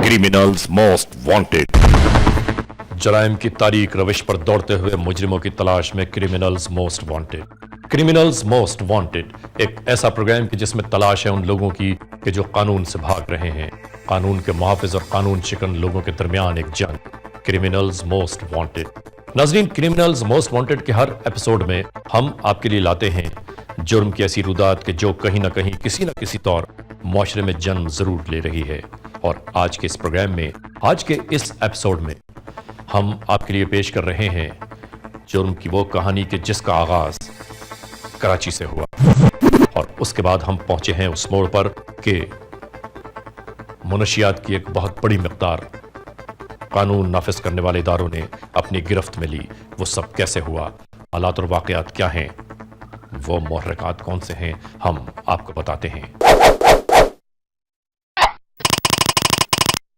Criminals most wanted. जराइम की तारीख रविश पर दौड़ते हुए मुजरिमों की तलाश में criminals most wanted. Criminals most wanted एक ऐसा प्रोग्राम की जिसमें तलाश है उन लोगों की कि जो कानून से भाग रहे हैं, कानून के मुहाफिज और कानून शिकन लोगों के दरमियान एक जंग। Criminals most wanted. नाजरीन, क्रिमिनल्स मोस्ट वांटेड के हर एपिसोड में हम आपके लिए लाते हैं जुर्म की ऐसी रुदात के जो कहीं ना कहीं किसी न किसी तौर मुआशरे में जन्म जरूर ले रही है। और आज के इस प्रोग्राम में, आज के इस एपिसोड में हम आपके लिए पेश कर रहे हैं जुर्म की वो कहानी के जिसका आगाज कराची से हुआ और उसके बाद हम पहुंचे हैं उस मोड़ पर कि मुनशियात की एक बहुत बड़ी मिकदार कानून नाफिज करने वाले इदारों ने अपनी गिरफ्त में ली। वो सब कैसे हुआ, हालात और वाकयात क्या हैं, वो मुहर्रिकात कौन से हैं, हम आपको बताते हैं।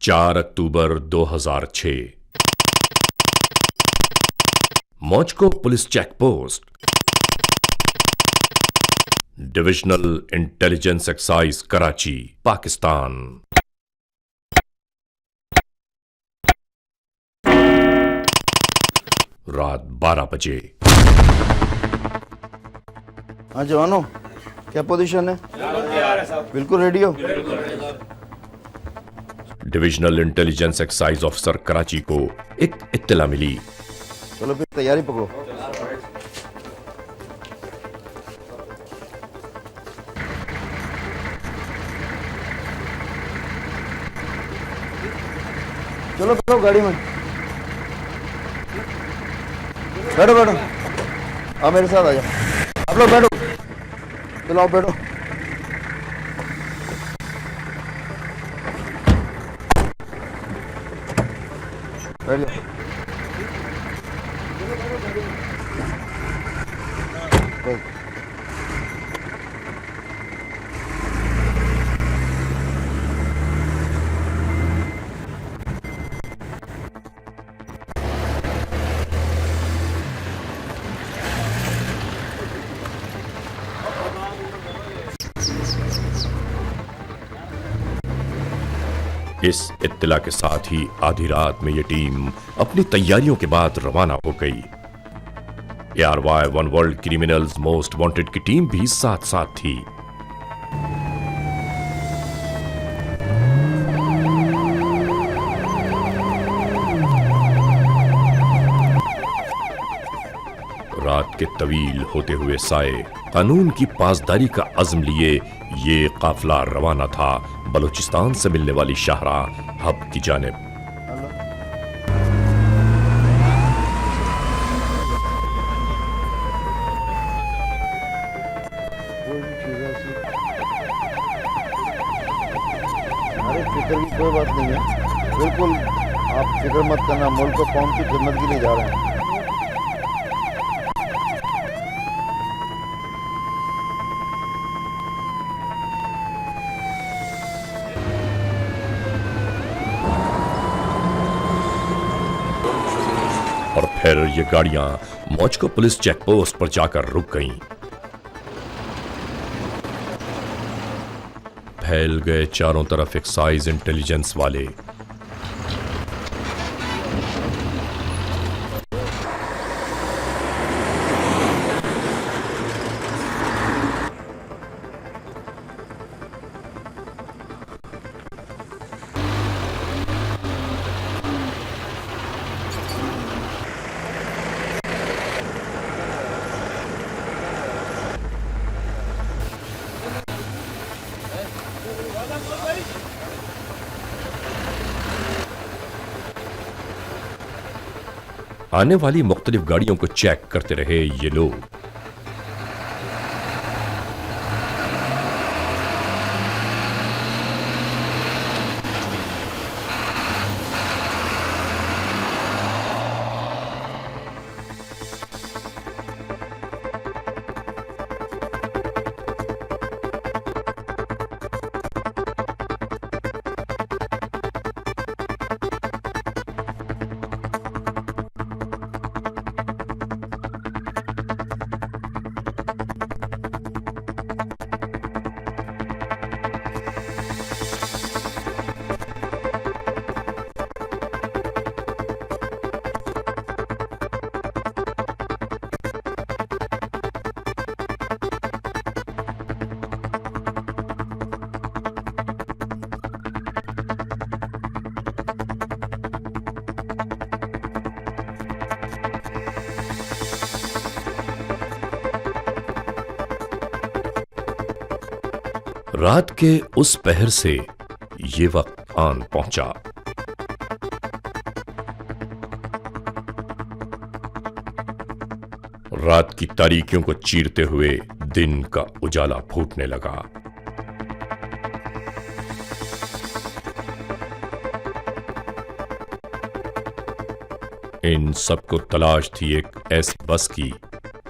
4 अक्टूबर 2006 मौजको police check post, divisional intelligence excise Karachi, Pakistan. रात 12 बजे। हाँ जवानों, क्या पोजीशन है? बिल्कुल रेडी हो? Divisional intelligence excise officer Karachi को एक इत्तला मिली। चलो फिर तैयारी पकड़ो। चलो बैठो गाड़ी में, बैठो बैठो। आओ मेरे साथ आ जाओ, आप लोग बैठो। चलो आओ बैठो। बैठ जाओ। बस। इस इत्तला के साथ ही आधी रात में यह टीम अपनी तैयारियों के बाद रवाना हो गई। ARY one world criminals most wanted की टीम भी साथ साथ थी। रात के तवील होते हुए साए कानून की पासदारी का अज़्म लिए ये काफिला रवाना था बलूचिस्तान से मिलने वाली शाहराह हब की जानिब। अरे फिक्र की कोई बात नहीं है, बिल्कुल आप फिक्र मत करना। मुल्क को कौम की खिदमत के लिए जा रहे हैं। और फिर ये गाड़ियां मौजको पुलिस चेक पोस्ट पर जाकर रुक गईं। फैल गए चारों तरफ एक्साइज इंटेलिजेंस वाले। आने वाली मुख्तलिफ गाड़ियों को चेक करते रहे ये लोग। रात के उस पहर से ये वक्त आन पहुंचा। रात की तारीकियों को चीरते हुए दिन का उजाला फूटने लगा। इन सबको तलाश थी एक ऐसी बस की,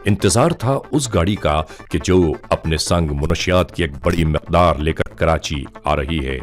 इंतजार था उस गाड़ी का कि जो अपने संग मुनशियात की एक बड़ी मिकदार लेकर कराची आ रही है।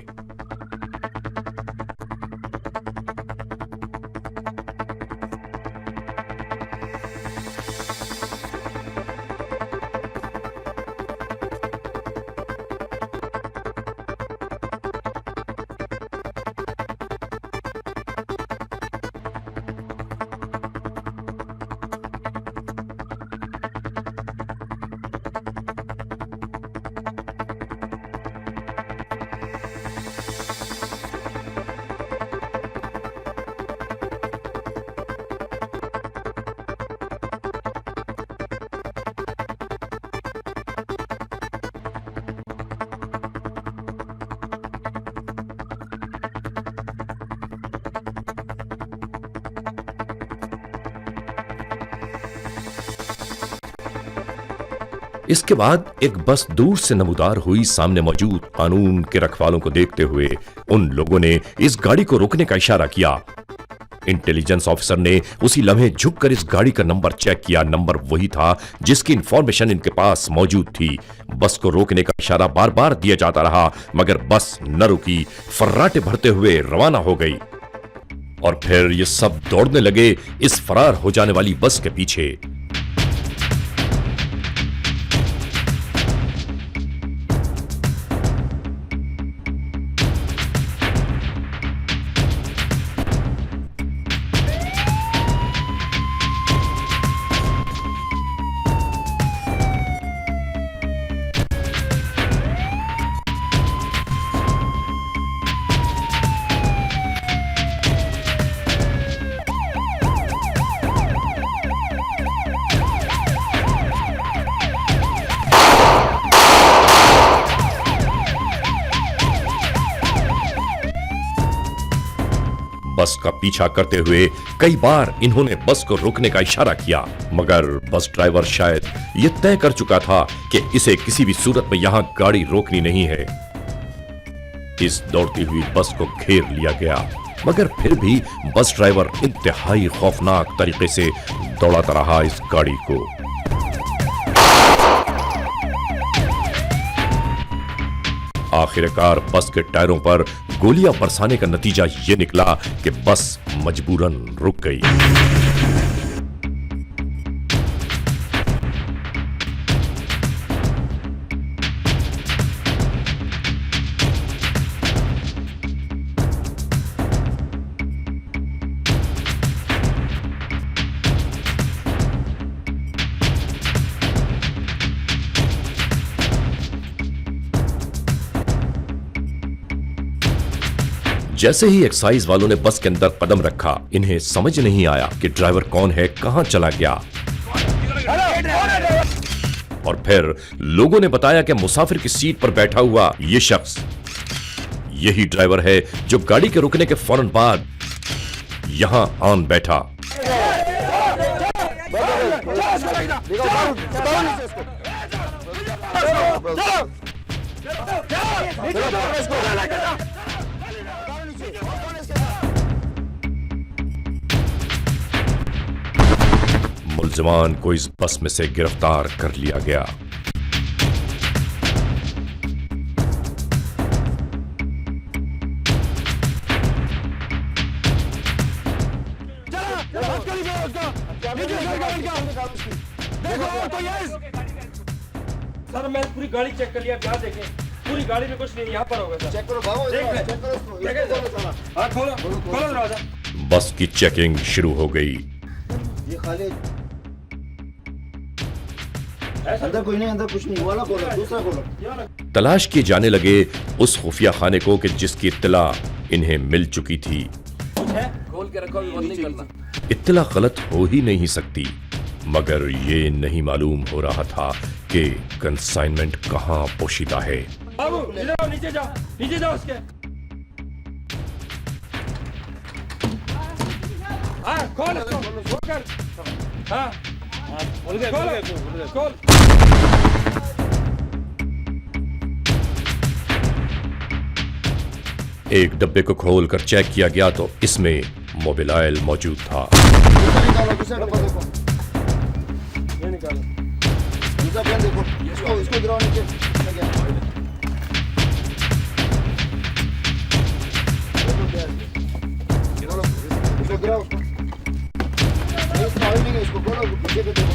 इसके बाद एक बस दूर से नमूदार हुई। सामने मौजूद कानून के रखवालों को देखते हुए उन लोगों ने इस गाड़ी को रोकने का इशारा किया। इंटेलिजेंस ऑफिसर ने उसी लम्हे झुककर इस गाड़ी का नंबर चेक किया। नंबर वही था जिसकी इंफॉर्मेशन इनके पास मौजूद थी। बस को रोकने का इशारा बार बार दिया जाता रहा, मगर बस न रुकी, फर्राटे भरते हुए रवाना हो गई। और फिर ये सब दौड़ने लगे इस फरार हो जाने वाली बस के पीछे। बस का पीछा करते हुए कई बार इन्होंने बस को रोकने का इशारा किया, मगर बस ड्राइवर शायद ये तय कर चुका था कि इसे किसी भी सूरत में यहां गाड़ी रोकनी नहीं है। इस दौड़ती हुई बस को घेर लिया गया, मगर फिर भी बस ड्राइवर इंतहाई खौफनाक तरीके से दौड़ाता रहा इस गाड़ी को। आखिरकार बस के टायरों पर गोलियां बरसाने का नतीजा यह निकला कि बस मजबूरन रुक गई। जैसे ही एक्साइज वालों ने बस के अंदर कदम रखा, इन्हें समझ नहीं आया कि ड्राइवर कौन है, कहां चला गया। और फिर लोगों ने बताया कि मुसाफिर की सीट पर बैठा हुआ यह शख्स यही ड्राइवर है जो गाड़ी के रुकने के फौरन बाद यहां आन बैठा। मुलजमान को इस बस में से गिरफ्तार कर लिया गया। सर मैं पूरी गाड़ी चेक कर लिया, आप यहाँ देखें, पूरी गाड़ी में कुछ नहीं, यहाँ पर होगा सर। चेक करो बाबू, चेक करो। हाँ खोलो दरवाजा। बस की चेकिंग शुरू हो गई। ये खाली अंदर कोई नहीं, अंदर कुछ नहीं, वाला खोलो, दूसरा खोलो। तलाश किए जाने लगे उस खुफिया खाने को कि जिसकी इत्तला इन्हें मिल चुकी थी। खोल के रखो, बंद नहीं करना। इत्तला गलत हो ही नहीं सकती, मगर ये नहीं मालूम हो रहा था कि कंसाइनमेंट कहां पोशीदा है। बाबू इधर आओ, नीचे जाओ उसके। हाँ खोल इसको, खोल कर। हाँ खोल। एक डब्बे को खोलकर चेक किया गया तो इसमें मोबाइल मौजूद था। निकालो दूसरा डब्बा देखो, ये निकालो। दूसरा पेन देखो, इसको गिराओ नीचे। इसमें क्या है? गिराओ, इसको गिराओ उसको। नहीं, इसको ऑयल नहीं है, इसको खोलो, पीछे पे देखो।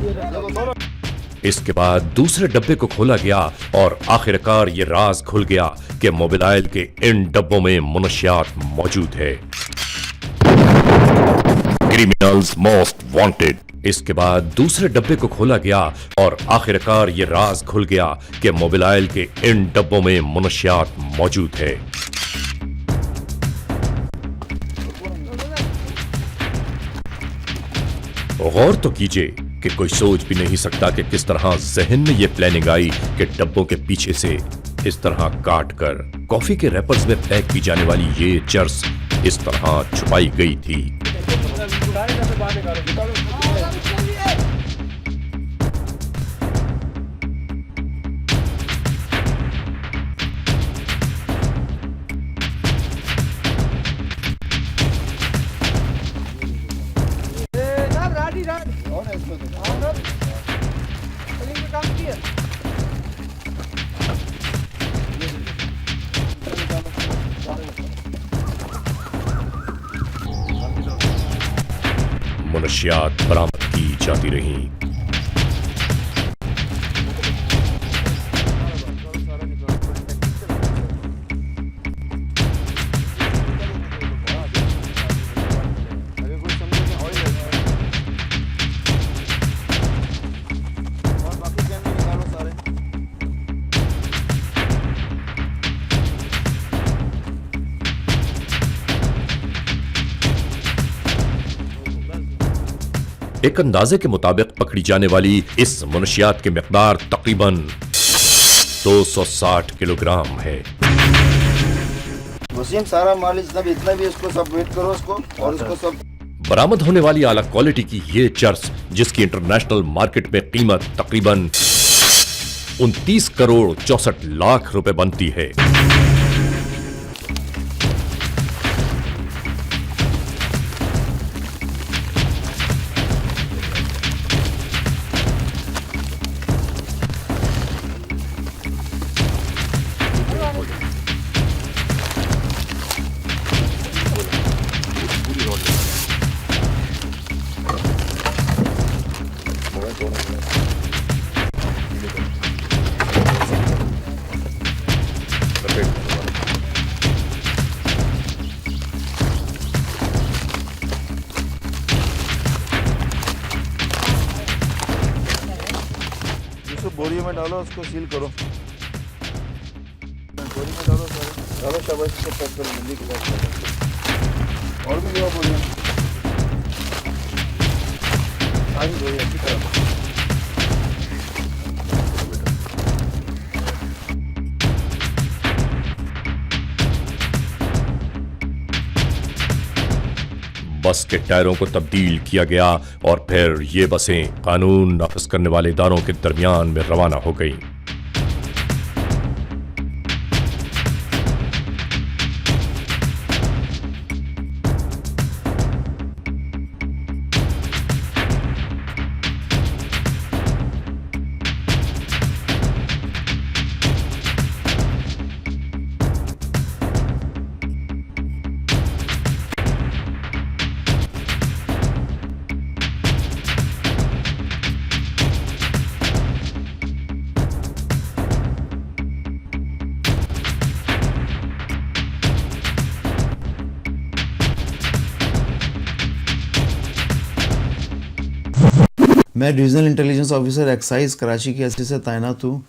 देखो, खोलो। इसके बाद दूसरे डब्बे को खोला गया और आखिरकार ये राज खुल गया कि मोबाइल के इन डब्बों में मुनशियात मौजूद है। Criminals most wanted. इसके बाद दूसरे डब्बे को खोला गया और आखिरकार ये राज खुल गया कि मोबाइल के इन डब्बों में मुनशियात मौजूद है। गौर तो कीजिए कि कोई सोच भी नहीं सकता कि किस तरह जहन में यह प्लानिंग आई कि डब्बों के पीछे से इस तरह काट कर कॉफी के रैपर्स में पैक की जाने वाली ये चर्स इस तरह छुपाई गई थी। और है इसमें देखो। मुनशियात बरामद की जाती रहीं। अगर कोई समझे कि ऑयल है और बाकी कैन में निकालो सारे। एक अंदाजे के मुताबिक पकड़ी जाने वाली इस मुनशियात की मिकदार तकरीबन 260 किलोग्राम है। वसीम सारा माल इतना भी इसको सब वेट करो उसको और इसको सब। बरामद होने वाली आला क्वालिटी की ये चर्स जिसकी इंटरनेशनल मार्केट में कीमत तकरीबन 29 करोड़ 64 लाख रुपए बनती है। इसको बोरी में डालो, उसको सील करो। बोरी में डालो सारे, डालो शाबाश, इसको पैक करो जल्दी के साथ। और भी लो बोरियां, सारी बोरियां अच्छी तरह। बस के टायरों को तब्दील किया गया और फिर ये बसें कानून नाफिज करने वाले इदारों के दरमियान में रवाना हो गईं। मैं divisional intelligence officer excise Karachi की हैसियत से तैनात हूँ।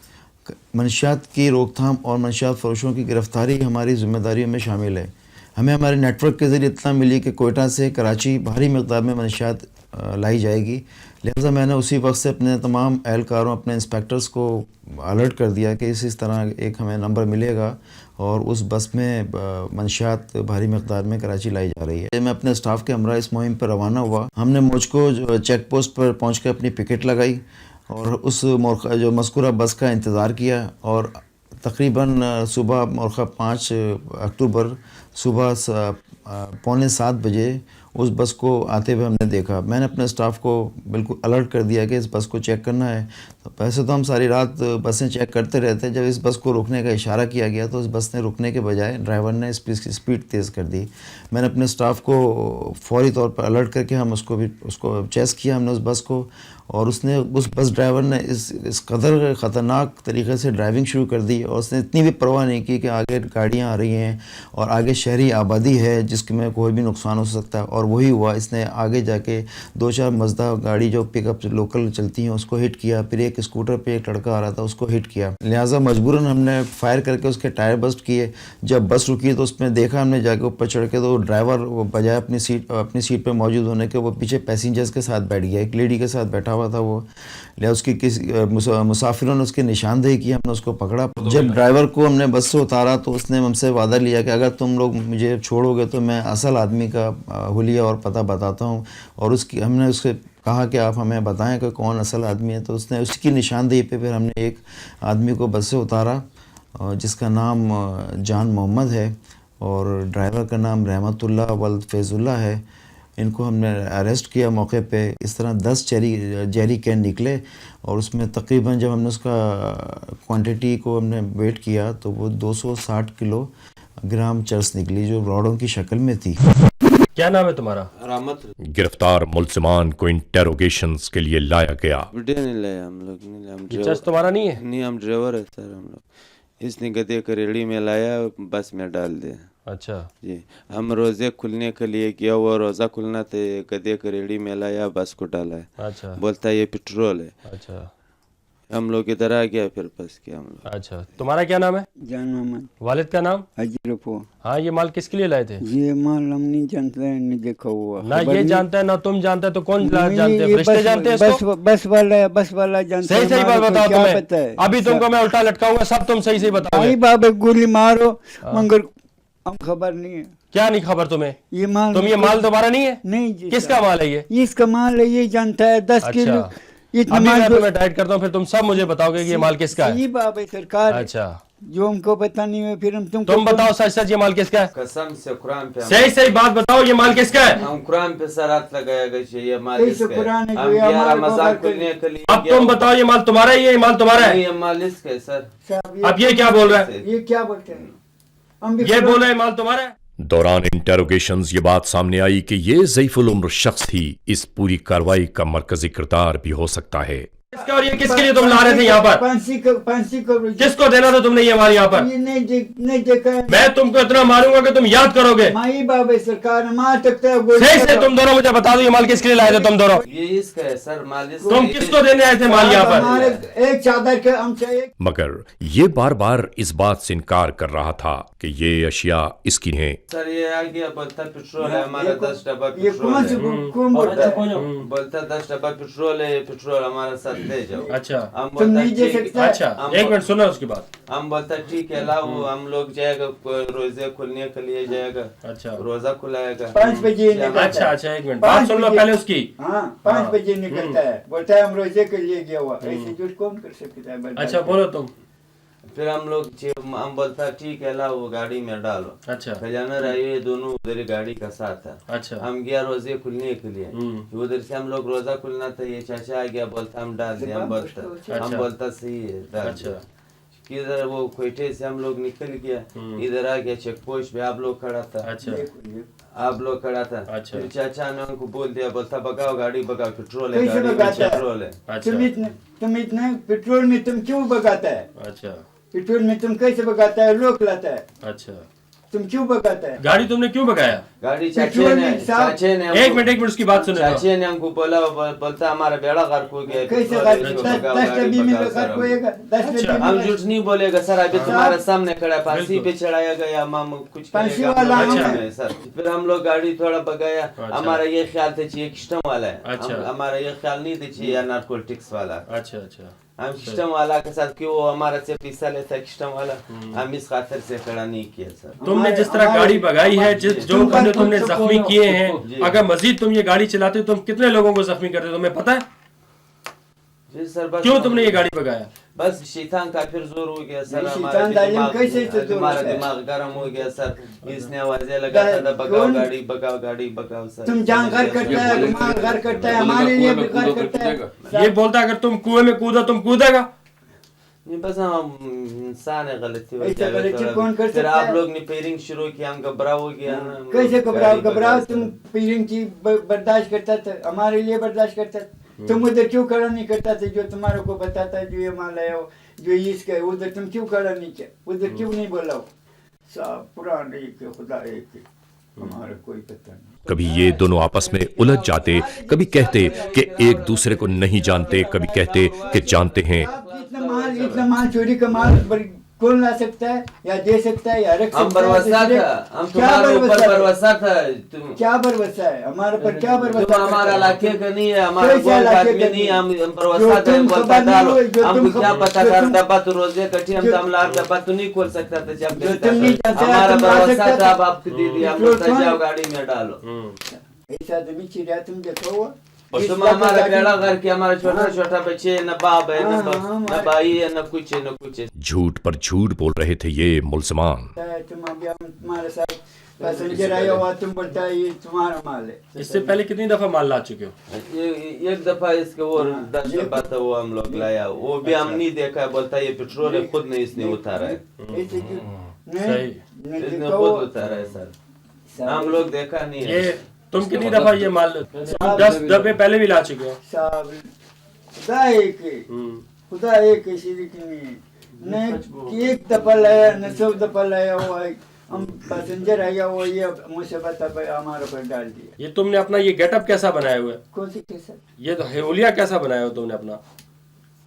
मंशियात की रोकथाम और मंशियात फरोशों की गिरफ्तारी हमारी जिम्मेदारियों में शामिल है। हमें हमारे नेटवर्क के ज़रिए इतना मिली कि कोयटा से कराची भारी मकदार में मनशियात लाई जाएगी। लिहाजा मैंने उसी वक्त से अपने तमाम एहलकारों, अपने इंस्पेक्टर्स को अलर्ट कर दिया कि इस तरह एक हमें नंबर मिलेगा और उस बस में मनशियात भारी मकदार में कराची लाई जा रही है। मैं अपने स्टाफ के हमरा इस मुहिम पर रवाना हुआ। हमने मुझको चेक पोस्ट पर पहुँच कर अपनी पिकेट लगाई और उस जो मज़कूरा बस का इंतज़ार किया और तकरीबन सुबह मोरखा 5 अक्टूबर सुबह 6:45 बजे उस बस को आते हुए हमने देखा। मैंने अपने स्टाफ को बिल्कुल अलर्ट कर दिया कि इस बस को चेक करना है। तो वैसे तो हम सारी रात बसें चेक करते रहते। जब इस बस को रुकने का इशारा किया गया तो उस बस ने रुकने के बजाय ड्राइवर ने स्पीड तेज़ कर दी। मैंने अपने स्टाफ को फौरी तौर पर अलर्ट करके हम उसको चेस किया हमने उस बस को, और उस बस ड्राइवर ने इस कदर ख़तरनाक तरीके से ड्राइविंग शुरू कर दी और उसने इतनी भी परवाह नहीं की कि आगे गाड़ियाँ आ रही हैं और आगे शहरी आबादी है जिसके में कोई भी नुकसान हो सकता है। और वही हुआ, इसने आगे जाके 2-4 मज़दा गाड़ी जो पिकअप लोकल चलती हैं उसको हिट किया, फिर एक स्कूटर पे एक लड़का आ रहा था उसको हिट किया। लिहाजा मजबूरन हमने फायर करके उसके टायर बस्ट किए। जब बस रुकी तो उसमें देखा हमने जाके ऊपर चढ़ के, तो ड्राइवर बजाय अपनी सीट पर मौजूद होने के वो पीछे पैसेंजर्स के साथ बैठ गया, एक लेडी के साथ बैठा था वो। लिहाजा उसकी मुसाफिरों ने उसकी निशानदेही की, हमने उसको पकड़ा। जब ड्राइवर को हमने बस से उतारा तो उसने हमसे वादा लिया कि अगर तुम लोग मुझे छोड़ोगे तो मैं असल आदमी का हुलिया और पता बताता हूँ। और हमने उससे कहा कि आप हमें बताएं कि कौन असल आदमी है। तो उसने उसकी निशानदेही पे फिर हमने एक आदमी को बस से उतारा जिसका नाम जान मोहम्मद है और ड्राइवर का नाम रहमतुल्लाह वल्द फैज़ुल्लाह है। इनको हमने अरेस्ट किया मौके पे। इस तरह 10 जेरी कैन निकले और उसमें तकरीबन जब हमने उसका क्वांटिटी को हमने वेट किया तो वो 260 किलोग्राम चरस निकली जो रॉडों की शक्ल में थी। क्या नाम है तुम्हारा? रहमत। गिरफ्तार मुलजिमान को इंटेरोगेशंस के लिए लाया गया। वीडियो नहीं लाया हम लोग, नहीं लाया। हम चर्च तुम्हारा नहीं है? नहीं, हम ड्राइवर है सर हम लोग। इसने गधे को रेड़ी में लाया, बस में डाल दिया। अच्छा जी, हम रोजे खुलने के लिए किया हुआ, रोजा खुलना थे, गधे को रेड़ी में लाया, बस को डाला है। अच्छा, बोलता है ये पेट्रोल है। अच्छा, हम लोग इधर आ गया, फिर बस किया हम लोग। अच्छा। तुम्हारा क्या नाम है? जान मोहम्मद। वालिद का नाम? हजरपो। हाँ, ये माल किसके लिए लाए थे? ये माल हम नहीं जानते हैं, नहीं देखा हुआ। ना ये जानता है ना तुम जानते हो, तो कौन जानते हैं? फरिश्ते जानते हैं इसको? बस वाला जानता है। सही बात बताओ तुम्हें। अभी तुमको मैं उल्टा लटकाऊंगा, सब तुम सही बताओ। भाई बाबा गोली मारो, मगर हम खबर नहीं है। क्या नहीं खबर तुम्हें? ये माल तुम्हारा नहीं है? नहीं जी। किसका माल है ये? इसका माल है, ये जानता है। 10 किलो। अभी मैं तुम्हें टाइट करता हूँ, फिर तुम सब मुझे बताओगे कि ये माल किसका है। ये बाबा सरकार। अच्छा, जो हमको पता नहीं है, फिर तुम बताओ सच सच ये माल किसका है? कसम से कुरान पे सही बात बताओ, ये माल किसका है? हम कुरान पे सर हाथ लगाया गया, ये माल इसका है। कुरान हम गया रमजान खुलने के लिए। अब तुम बताओ ये माल तुम्हारा है? ये माल तुम्हारा है? ये माल इसका है सर। अब ये क्या बोल रहा है? ये क्या बोलते हैं? ये बोल रहे हैं माल तुम्हारा है। दौरान इंटेरोगेशंस ये बात सामने आई कि ये ज़ईफुल उम्र शख्स ही इस पूरी कार्रवाई का मरकजी किरदार भी हो सकता है। इसका और ये किसके लिए तुम ला रहे थे यहाँ पर? फांसी को किसको देना था तुमने ये माल यहाँ पर? ये नहीं देखा है। मैं तुमको इतना मारूंगा कि तुम याद करोगे। माई बाबे सरकार मार सकता है। सही तुम दोनों मुझे बता दो ये माल किसके लिए लाए थे तुम दोनों? ये इसका है सर माल। तुम किसको देने आए थे माल यहाँ पर? एक चादर के हम चाहिए। मगर ये बार बार इस बात से इनकार कर रहा था कि ये अशिया इसकी हैं। सर ये आ गया, बोलता पेट्रोल है हमारा, 10 डब्बा ये पेट्रोल कौन से है। कौन बोलता है? बोलता 10 डब्बा पेट्रोल है, पेट्रोल हमारा साथ ले जाओ। अच्छा, हम तुम बोलता नहीं दे ठीक- सकता। अच्छा, एक मिनट सुनो उसकी बात। हम बोलता ठीक है लाओ, हम लोग जाएगा रोजे खुलने के लिए जाएगा। अच्छा, रोजा खुलाएगा 5 बजे निकलता है। अच्छा एक मिनट बात सुन लो पहले उसकी। हाँ 5 बजे निकलता है, बोलता है हम रोजे के लिए गया हुआ। ऐसे झूठ कौन कर सकता है? अच्छा बोलो तुम। फिर हम लोग हम बोलता ठीक है लाओ गाड़ी में डालो। अच्छा, खजाना रही ये दोनों उधर गाड़ी का साथ था। अच्छा, हम गया रोजे खुलने के लिए, उधर से हम लोग रोजा खुलना था, ये चाचा आ गया, बोलता हम डाल दिया। हम बोलता सही है डाल। अच्छा, किधर वो कोयटे से हम लोग निकल गया, इधर आ गया चेक पोस्ट पे आप लोग खड़ा था। अच्छा, आप लोग खड़ा था। अच्छा। फिर चाचा ने उनको बोल दिया, बोलता भगाओ गाड़ी भगाओ, पेट्रोल है कैसे गाड़ी में, भगाता है? पेट्रोल है। अच्छा, तुम इतने पेट्रोल में तुम क्यों भगाता है? अच्छा, पेट्रोल में तुम कैसे भगाता है? लोग लाता है। अच्छा, तुम क्यों भगाता है? गाड़ी तुमने क्यों भगाया? गाड़ी पेट्रोल में साहब- चाचे ने एक मिनट उसकी बात सुनो। चाचे ने हमको बोलता हमारा बेड़ा गर्क हो गया, कैसे पेट्रोल गाड़ी इसको 10 भगाओ, 10 गाड़ी डब्बी में भगाओ लगा सर। कोएगा 10 डब्बी हम में झूठ नहीं बोलेगा सर, अभी तुम्हारे सामने खड़ा है, फांसी बिल्कुल। पे चढ़ाया गया, हम कुछ फांसी करेगा, वाला हम हम नहीं है, सर। फिर हम लोग गाड़ी थोड़ा भगाया, हमारा ये ख्याल था कि ये सिस्टम वाला है, अच्छा। हमारा ये ख्याल नहीं था कि ये नारकोटिक्स वाला। अच्छा अच्छा, हम सिस्टम वाला के साथ क्यों वो हमारा से पैसा लेता है सिस्टम वाला, हम इस खातिर से खड़ा नहीं किया सर। तुमने जिस तरह गाड़ी भगाई है, जिस जो बंदे तुमने जख्मी किए जी। हैं, अगर मजीद तुम ये गाड़ी चलाते हो, तुम कितने लोगों को जख्मी करते हो तुम्हें पता है? जी सर, बस क्यों तुमने ये गाड़ी भगाया? बस शैतान का फिर जोर हो गया सर, नहीं, हमारा शैतान दालिम कैसे से जोर हमारा होता है? दिमाग गर्म हो गया सर, इसने आवाजें लगाता था, भगाओ कौन? गाड़ी भगाओ गाड़ी भगाओ सर। तुम जहाँ घर करता है, दिमाग घर करता है, हमारे लिए भी घर करता है। ये बोलता अगर तुम कुएं में कूदा तुम कूदेगा? नहीं, बस हम इंसान है, गलती हो ऐसा जाएगा गलती थोड़ा। कौन कर फिर सकता आप है? लोग ने पेयरिंग शुरू किया, हम घबरा हो गया ना। कैसे घबराओ गाड़ी घबराओ भगा तुम सर। पीरिंग की बर्दाश्त करता था, हमारे लिए बर्दाश्त करता था। तुम उधर क्यों खड़ा नहीं करता था जो तुम्हारे को बताता है, जो ये माल आया हो, जो ये इसका है, उधर तुम क्यों खड़ा नहीं किया, उधर क्यों नहीं बोला हो? सब पुराने एक है, खुदा एक है, हमारा कोई पता नहीं। कभी ये दोनों आपस में उलझ जाते, कभी कहते कि एक दूसरे को नहीं जानते, कभी कहते कि जानते हैं। इतना माल चोरी का माल कौन ला सकता है या दे सकता है या रख हम सकता है? भरोसा था, हम तुम्हारे ऊपर भरोसा था। तुम क्या भरोसा है हमारे पर? क्या भरोसा? तुम हमारा इलाके का नहीं है, हमारा कैसे गोल इलाके आदमी का नहीं, नहीं? हम जो भरोसा था, तुम बोलता खबर नहीं डालो, हो, जो हमको तुम क्या खबर- पता जो था, तुम- डब्बा तो रोजे कटी, हम जो- तमलार डब्बा तो नहीं खोल सकता था जब जो तुम नहीं जानते, हमारा तुम आ भरोसा सकता था, था। अब आपको दे दिया, हम जो बोलता तुम- जाओ गाड़ी में डालो। ऐसा आदमी चिड़िया तुम देखो हुआ? और इस तुम बात हमारा का बेड़ा घर के, हमारा छोटा छोटा बच्चे, न बाप है, हाँ, न भाई है, न कुछ है, न कुछ है। झूठ पर झूठ बोल रहे थे ये मुल्ज़िमान। तुम अभी हम तुम्हारे साथ पैसेंजर आया हुआ, तुम बोलता है ये तुम्हारा माल है। इससे पहले कितनी दफा माल ला चुके हो? ये एक दफा इसके वो 10 डब्बा था, वो हम लोग लाया, वो भी हम नहीं देखा, बोलता ये पेट्रोल है, खुद नहीं इसने उतारा है, ऐसे क्यों? सही। नहीं इसने देखो खुद वो- उतारा है सर, हम लोग देखा नहीं है। ये तुम कितनी दफा ये माल 10 दफे पहले भी ला चुके हो? साहब खुदा एक है, खुदा एक है, शरीक नहीं है। न एक दफा लाया न 100 दफा लाया हुआ है। हम पैसेंजर आया हुआ, ये मुसीबत अब हमारे पर डाल दिया। ये तुमने अपना ये गेटअप कैसा बनाया हुआ है? कौन सी कैसा? ये तो हेवलिया कैसा बनाया हो तुमने अपना?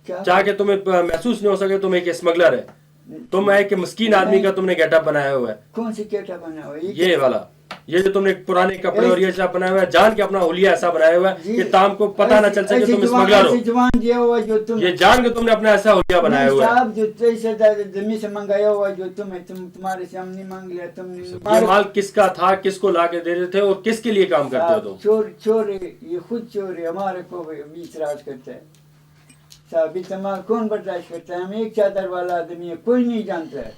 क्या? चाहे तुम्हें महसूस नहीं हो सके तुम एक स्मगलर है, तुम एक मस्कीन आदमी का तुमने गेटअप बनाया हुआ है। कौन सी केटा बना हुआ है? ये वाला, ये जो तुमने पुराने कपड़े और ये सब बनाया हुआ है, जान के अपना हुलिया ऐसा बनाया हुआ है कि ताम को पता ना चल सके तुम स्मगलर हो। जवान दिया हुआ जो तुम, ये जान के तुमने अपना ऐसा हुलिया बनाया हुआ है। साहब जो पैसे जमीन से मंगाया हुआ जो तुम है, तुम्हारे से हम नहीं मांग लिया, तुमने ये माल किसका था, किसको ला के दे रहे थे और किसके लिए काम करते हो तुम? चोर चोर है, ये खुद चोर है, हमारे को बीच राज करता है साहब। इतना कौन बर्दाश्त करता है? हम एक चादर वाला आदमी है, कोई नहीं जानता है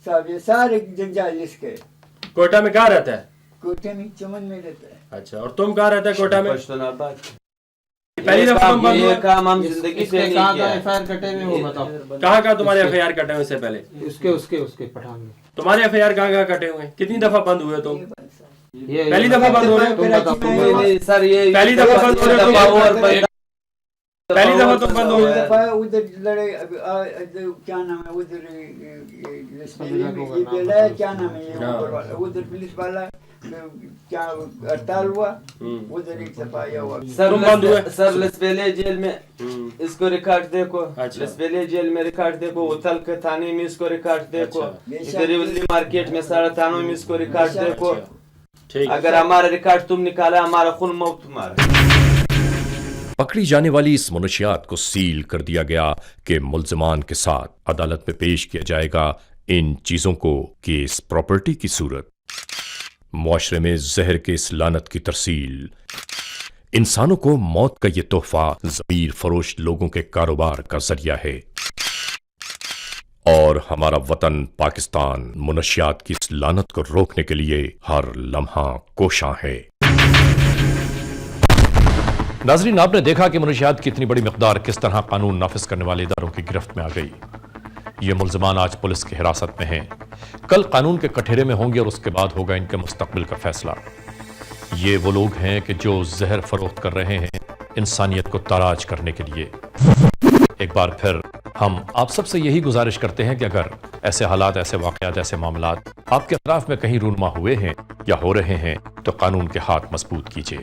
साहब। ये सारे जंजाल इसके। कोयटा में कहाँ रहता है? कोटे में चमन में रहता है। अच्छा, और तुम कहाँ रहता है कोयटा में? पश्तूनाबाद। पहली दफा तुम बंद ये हुए? काम हम जिंदगी से नहीं किया। एफआईआर कटे हुए हो बताओ। कहाँ तुम्हारे एफआईआर कटे हुए इससे पहले? उसके पठान में तुम्हारे एफआईआर कहाँ कटे हुए हैं? कितनी दफा बंद हुए तुम? ये पहली दफा बंद हो रहे हो? तुम बताओ, तुम नहीं, नहीं, सर ये पहली दफा बंद हो रहे हो? पहली दफा तुम बंद हुए? उधर लड़े क्या नाम है उधर, ये बेला है, क्या नाम है ये ऊपर वाला, उधर पुलिस वाला क्या हड़ताल हुआ, उधर एक दफा आया हुआ। तुम बंद हुए? सर लसबेले जेल में इसको रिकॉर्ड देखो। अच्छा। लसबेले जेल में रिकॉर्ड देखो, उतल के थाने में इसको रिकॉर्ड देखो, अच्छा। इधर रिवली मार्केट में सारा थानों में इसको रिकॉर्ड देखो। ठीक। अगर हमारा रिकॉर्ड तुम निकाला, हमारा खून मौत तुम्हारा। पकड़ी जाने वाली इस मुनशियात को सील कर दिया गया कि मुल्ज़िमान के साथ अदालत में पेश किया जाएगा इन चीजों को कि इस प्रॉपर्टी की सूरत। मुआशरे में जहर के इस लानत की तरसील, इंसानों को मौत का ये तोहफा ज़मीर फरोश लोगों के कारोबार का जरिया है। और हमारा वतन पाकिस्तान मुनशियात की इस लानत को रोकने के लिए हर लम्हा कोशां है। नाजरीन, आपने देखा कि मुनशियात की इतनी बड़ी मिकदार किस तरह कानून नाफिज करने वाले इदारों की गिरफ्त में आ गई। ये मुल्ज़िमान आज पुलिस की हिरासत में हैं, कल कानून के कठेरे में होंगे और उसके बाद होगा इनके मुस्तकबिल का फैसला। ये वो लोग हैं कि जो जहर फरोख्त कर रहे हैं इंसानियत को ताराज करने के लिए। एक बार फिर हम आप सबसे यही गुजारिश करते हैं कि अगर ऐसे हालात, ऐसे वाकयात, ऐसे मामलात आपके अतराफ में कहीं रूनुमा हुए हैं या हो रहे हैं तो कानून के हाथ मजबूत कीजिए,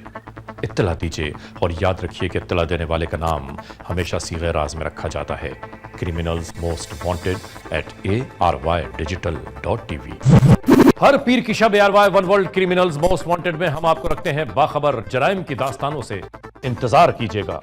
इत्तला दीजिए और याद रखिए कि इत्तला देने वाले का नाम हमेशा सीगे राज में रखा जाता है। Criminals most wanted @ARYdigital.tv। हर पीर की शब ARY one world criminals most wanted में हम आपको रखते हैं बाखबर जराइम की दास्तानों से। इंतजार कीजिएगा।